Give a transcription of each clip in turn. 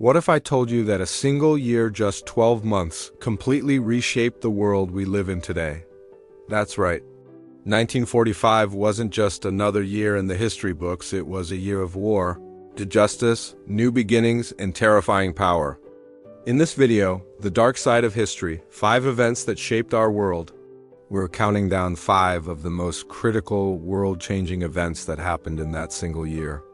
What if I told you that a single year, just 12 months, completely reshaped the world we live in today? That's right. 1945 wasn't just another year in the history books, it was a year of war, injustice, new beginnings, and terrifying power. In this video, The Dark Side of History, 5 events that shaped our world. We're counting down 5 of the most critical, world-changing events that happened in that single year.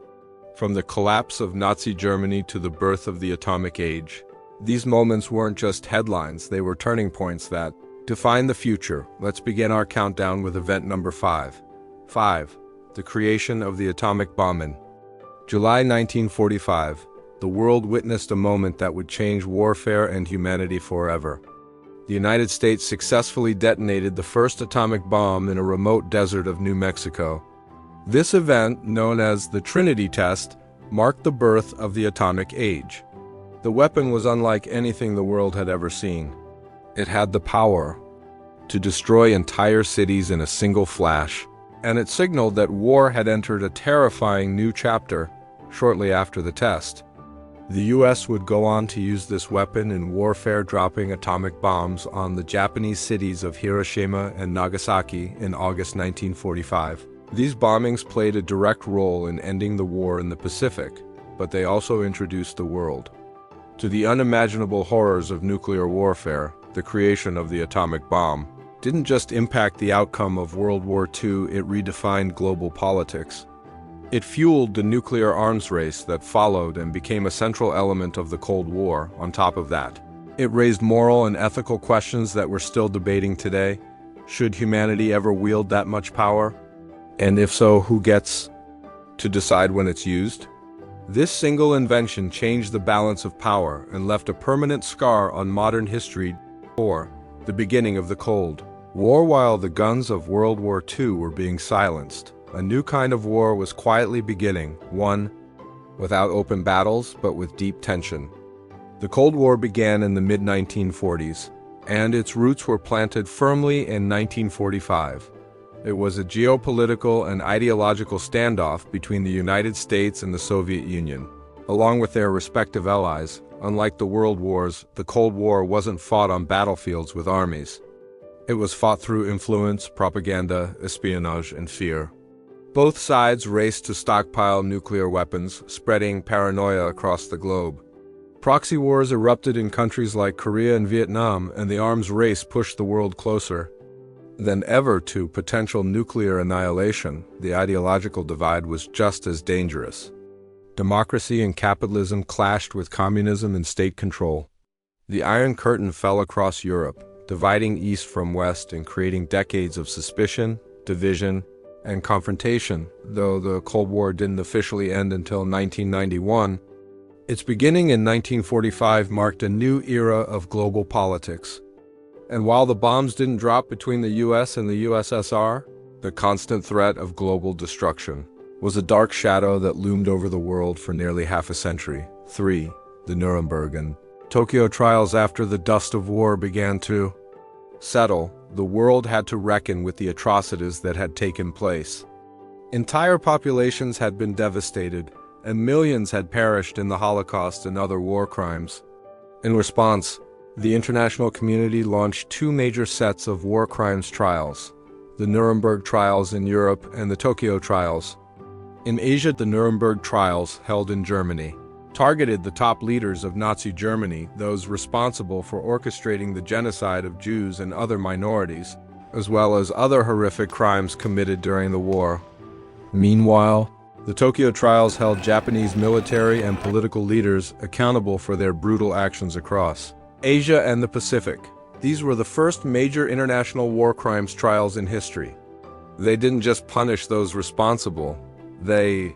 From the collapse of Nazi Germany to the birth of the atomic age, these moments weren't just headlines, they were turning points that define the future. Let's begin our countdown with event number 5. 5. The creation of the atomic bomb. In July 1945, the world witnessed a moment that would change warfare and humanity forever. The United States successfully detonated the first atomic bomb in a remote desert of New Mexico. This event, known as the Trinity Test, marked the birth of the atomic age. The weapon was unlike anything the world had ever seen. It had the power to destroy entire cities in a single flash, and it signaled that war had entered a terrifying new chapter shortly after the test. The U.S. would go on to use this weapon in warfare, dropping atomic bombs on the Japanese cities of Hiroshima and Nagasaki in August 1945. These bombings played a direct role in ending the war in the Pacific, but they also introduced the world to the unimaginable horrors of nuclear warfare. The creation of the atomic bomb didn't just impact the outcome of World War II, it redefined global politics. It fueled the nuclear arms race that followed and became a central element of the Cold War. On top of that, it raised moral and ethical questions that we're still debating today. Should humanity ever wield that much power? And if so, who gets to decide when it's used? This single invention changed the balance of power and left a permanent scar on modern history. 4. The beginning of the Cold War. While the guns of World War II were being silenced, a new kind of war was quietly beginning, one without open battles but with deep tension. The Cold War began in the mid-1940s, and its roots were planted firmly in 1945. It was a geopolitical and ideological standoff between the United States and the Soviet Union, along with their respective allies. Unlike the World Wars, the Cold War wasn't fought on battlefields with armies. It was fought through influence, propaganda, espionage, and fear. Both sides raced to stockpile nuclear weapons, spreading paranoia across the globe. Proxy wars erupted in countries like Korea and Vietnam, and the arms race pushed the world closer than ever to potential nuclear annihilation. The ideological divide was just as dangerous. Democracy and capitalism clashed with communism and state control. The Iron Curtain fell across Europe, dividing East from West and creating decades of suspicion, division, and confrontation. Though the Cold War didn't officially end until 1991, its beginning in 1945 marked a new era of global politics. And while the bombs didn't drop between the US and the USSR, the constant threat of global destruction was a dark shadow that loomed over the world for nearly half a century. 3. The Nuremberg and Tokyo trials. After the dust of war began to settle, the world had to reckon with the atrocities that had taken place. Entire populations had been devastated, and millions had perished in the Holocaust and other war crimes. In response, the international community launched 2 major sets of war crimes trials: the Nuremberg trials in Europe and the Tokyo trials. In Asia, the Nuremberg trials, held in Germany, targeted the top leaders of Nazi Germany, those responsible for orchestrating the genocide of Jews and other minorities, as well as other horrific crimes committed during the war. Meanwhile, the Tokyo trials held Japanese military and political leaders accountable for their brutal actions across Asia and the Pacific. These were the first major international war crimes trials in history. They didn't just punish those responsible, they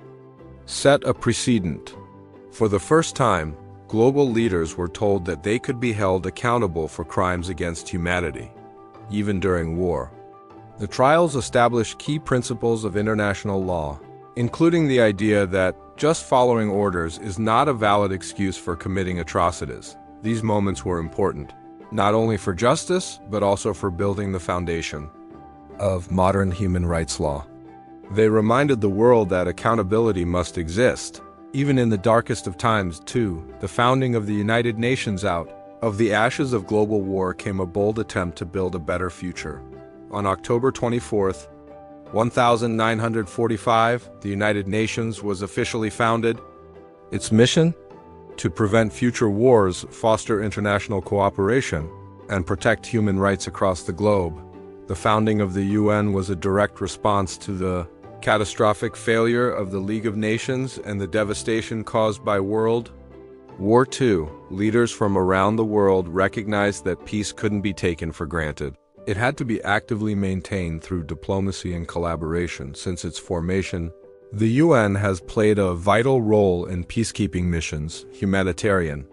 set a precedent. For the first time, global leaders were told that they could be held accountable for crimes against humanity, even during war. The trials established key principles of international law, including the idea that just following orders is not a valid excuse for committing atrocities. These moments were important, not only for justice, but also for building the foundation of modern human rights law. They reminded the world that accountability must exist, Even in the darkest of times, too, the founding of the United Nations out of the ashes of global war came a bold attempt to build a better future. On October 24th, 1945, the United Nations was officially founded. Its mission? To prevent future wars, foster international cooperation, and protect human rights across the globe. The founding of the UN was a direct response to the catastrophic failure of the League of Nations and the devastation caused by World War II. Leaders from around the world recognized that peace couldn't be taken for granted. It had to be actively maintained through diplomacy and collaboration. Since its formation, the UN has played a vital role in peacekeeping missions, humanitarian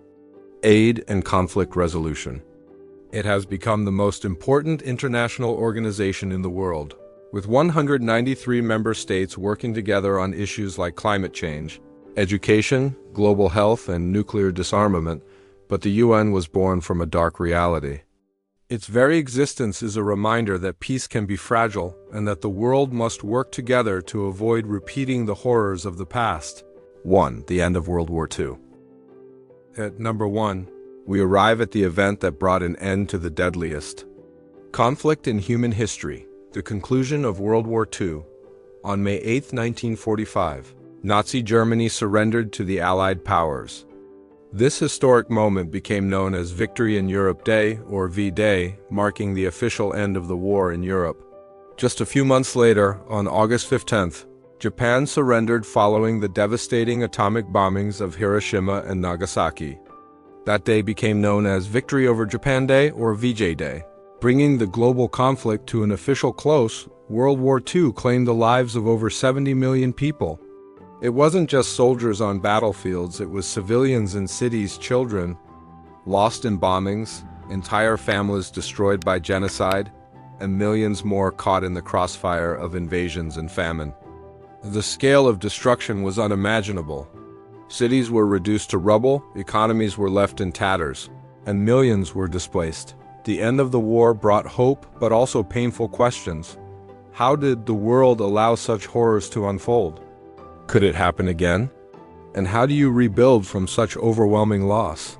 aid, and conflict resolution. It has become the most important international organization in the world, with 193 member states working together on issues like climate change, education, global health, and nuclear disarmament. But the UN was born from a dark reality. Its very existence is a reminder that peace can be fragile and that the world must work together to avoid repeating the horrors of the past. 1. The end of World War II. At number 1, we arrive at the event that brought an end to the deadliest conflict in human history, the conclusion of World War II. On May 8, 1945, Nazi Germany surrendered to the Allied powers. This historic moment became known as Victory in Europe Day, or V-Day, marking the official end of the war in Europe. Just a few months later, on August 15th, Japan surrendered following the devastating atomic bombings of Hiroshima and Nagasaki. That day became known as Victory over Japan Day, or VJ Day. Bringing the global conflict to an official close, World War II claimed the lives of over 70 million people. It wasn't just soldiers on battlefields, it was civilians in cities, children lost in bombings, entire families destroyed by genocide, and millions more caught in the crossfire of invasions and famine. The scale of destruction was unimaginable. Cities were reduced to rubble, economies were left in tatters, and millions were displaced. The end of the war brought hope, but also painful questions. How did the world allow such horrors to unfold? Could it happen again? And how do you rebuild from such overwhelming loss?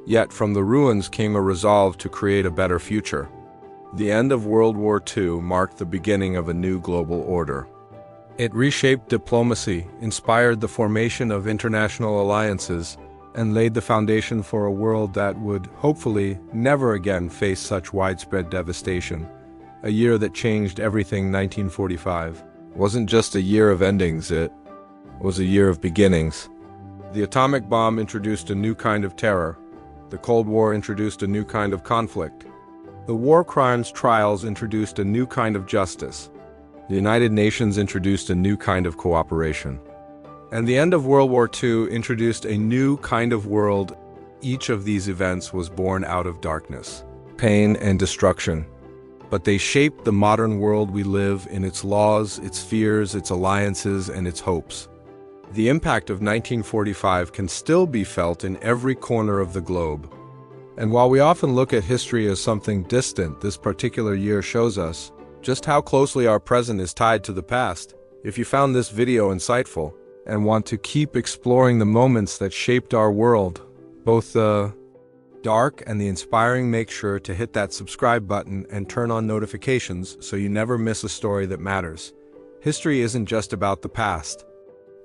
Yet from the ruins came a resolve to create a better future. The end of World War II marked the beginning of a new global order. It reshaped diplomacy, inspired the formation of international alliances, and laid the foundation for a world that would, hopefully, never again face such widespread devastation. A year that changed everything. 1945 wasn't just a year of endings, it was a year of beginnings. The atomic bomb introduced a new kind of terror. The Cold War introduced a new kind of conflict. The war crimes trials introduced a new kind of justice. The United Nations introduced a new kind of cooperation. And the end of World War II introduced a new kind of world. Each of these events was born out of darkness, pain, and destruction. But they shaped the modern world we live in, its laws, its fears, its alliances, and its hopes. The impact of 1945 can still be felt in every corner of the globe. And while we often look at history as something distant, this particular year shows us just how closely our present is tied to the past. If you found this video insightful and want to keep exploring the moments that shaped our world, both the dark and the inspiring, make sure to hit that subscribe button and turn on notifications so you never miss a story that matters. History isn't just about the past.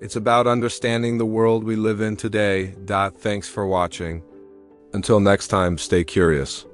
It's about understanding the world we live in today. Thanks for watching. Until next time, stay curious.